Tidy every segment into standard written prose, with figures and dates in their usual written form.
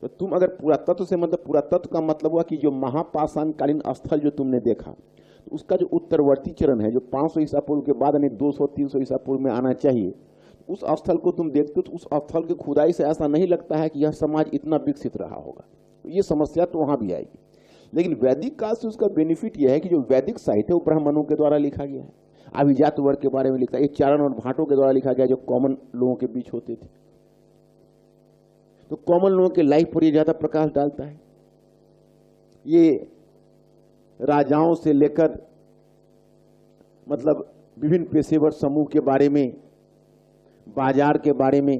तो तुम अगर पुरातत्व से मतलब पुरातत्व का मतलब हुआ कि जो महापाषाणकालीन स्थल जो तुमने देखा, तो उसका जो उत्तरवर्ती चरण है जो 500 ईसा पूर्व के बाद यानी 200-300 ईसा पूर्व में आना चाहिए, उस स्थल को तुम देखते हो तो उस स्थल की खुदाई से ऐसा नहीं लगता है कि यह समाज इतना विकसित रहा होगा। तो ये समस्या तो वहां भी आएगी। लेकिन वैदिक काल से उसका बेनिफिट यह है कि जो वैदिक साहित्य है वो ब्राह्मणों के द्वारा लिखा गया है, अभिजात वर्ग के बारे में लिखा है, ये चारण और भाटों के द्वारा लिखा गया जो कॉमन लोगों के बीच होते थे। तो कॉमन लोगों के लाइफ पर ये ज्यादा प्रकाश डालता है। ये राजाओं से लेकर मतलब विभिन्न पेशेवर समूह के बारे में, बाजार के बारे में,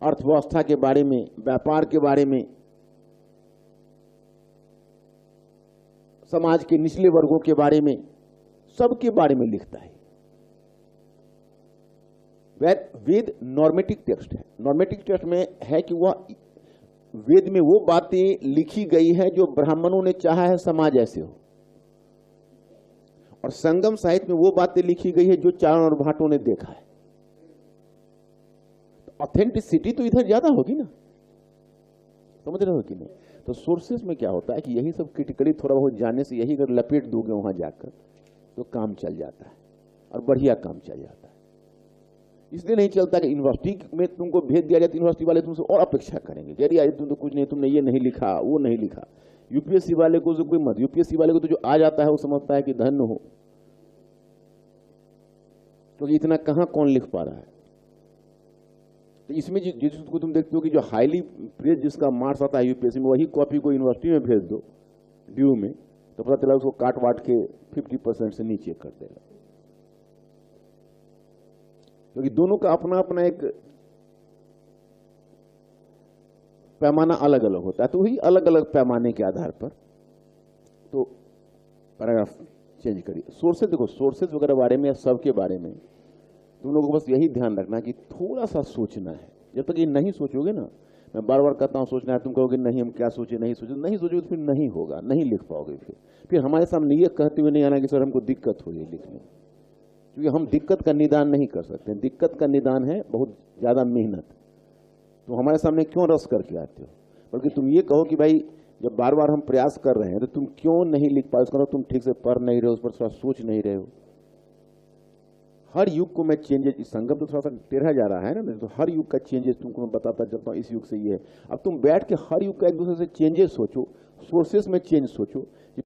अर्थव्यवस्था के बारे में, व्यापार के बारे में, समाज के निचले वर्गों के बारे में, सबके बारे में लिखता है। वेद नॉर्मेटिक टेक्स्ट है। नॉर्मेटिक टेक्स्ट में है कि वह वेद में वो बातें लिखी गई है जो ब्राह्मणों ने चाहा है समाज ऐसे हो, और संगम साहित्य में वो बातें लिखी गई है जो चारण और भाटों ने देखा है। ऑथेंटिसिटी तो इधर ज्यादा होगी ना, समझ रहे हो कि नहीं? तो सोर्सेस में क्या होता है कि यही सब क्रिटिकली थोड़ा बहुत जानने से यही अगर लपेट दोगे वहां जाकर तो काम चल जाता है और बढ़िया काम चल जाता है। इसलिए नहीं चलता कि यूनिवर्सिटी में तुमको भेज दिया जाए तो यूनिवर्सिटी वाले तुमसे और अपेक्षा करेंगे, यार यार तुम तो कुछ नहीं, तुमने ये नहीं लिखा, वो नहीं लिखा। यूपीएससी वाले को तो कोई मत, यूपीएससी वाले को तो जो आ जाता है वो समझता है कि धन्य हो, तो इतना कहां कौन लिख पा रहा है। तो इसमें जिसको तुम देखते हो कि जो हाईली प्रेज जिसका मार्क्स आता है यूपीएससी में, वही कॉपी को यूनिवर्सिटी में भेज दो ड्यू में, तो पता चला उसको काट वाट के 50% से नीचे कर देगा। क्योंकि दोनों का अपना अपना एक पैमाना अलग अलग होता है, तो वही अलग अलग पैमाने के आधार पर तो पैराग्राफ चेंज करिए। सोर्सेज देखो, सोर्सेज वगैरह बारे में या सबके बारे में तुम लोगों को बस यही ध्यान रखना कि थोड़ा सा सोचना है। जब तक ये नहीं सोचोगे ना, मैं बार बार कहता हूँ सोचना है, तुम कहोगे नहीं हम क्या सोचे, नहीं सोचे, नहीं सोचोगे तो फिर नहीं होगा, नहीं लिख पाओगे। फिर हमारे सामने ये कहते हुए नहीं आना कि सर हमको दिक्कत हो रही है लिखने में, क्योंकि हम दिक्कत का निदान नहीं कर सकते। दिक्कत का निदान है बहुत ज्यादा मेहनत। तो हमारे सामने क्यों रस करके आते हो? बल्कि तुम ये कहो कि भाई जब बार बार हम प्रयास कर रहे हैं तो तुम क्यों नहीं लिख पा रहे हो, तुम ठीक से पढ़ नहीं रहे हो, उस पर थोड़ा सोच नहीं रहे हो। हर युग को मैं चेंजेस, इस संगम तो थोड़ा सा टेढ़ा जा रहा है ना, तो हर युग का चेंजेस तुमको मैं बताता चलता हूँ, इस युग से ये है। अब तुम बैठ के हर युग का एक दूसरे से चेंजेस सोचो, सोर्सेस में चेंज सोचो।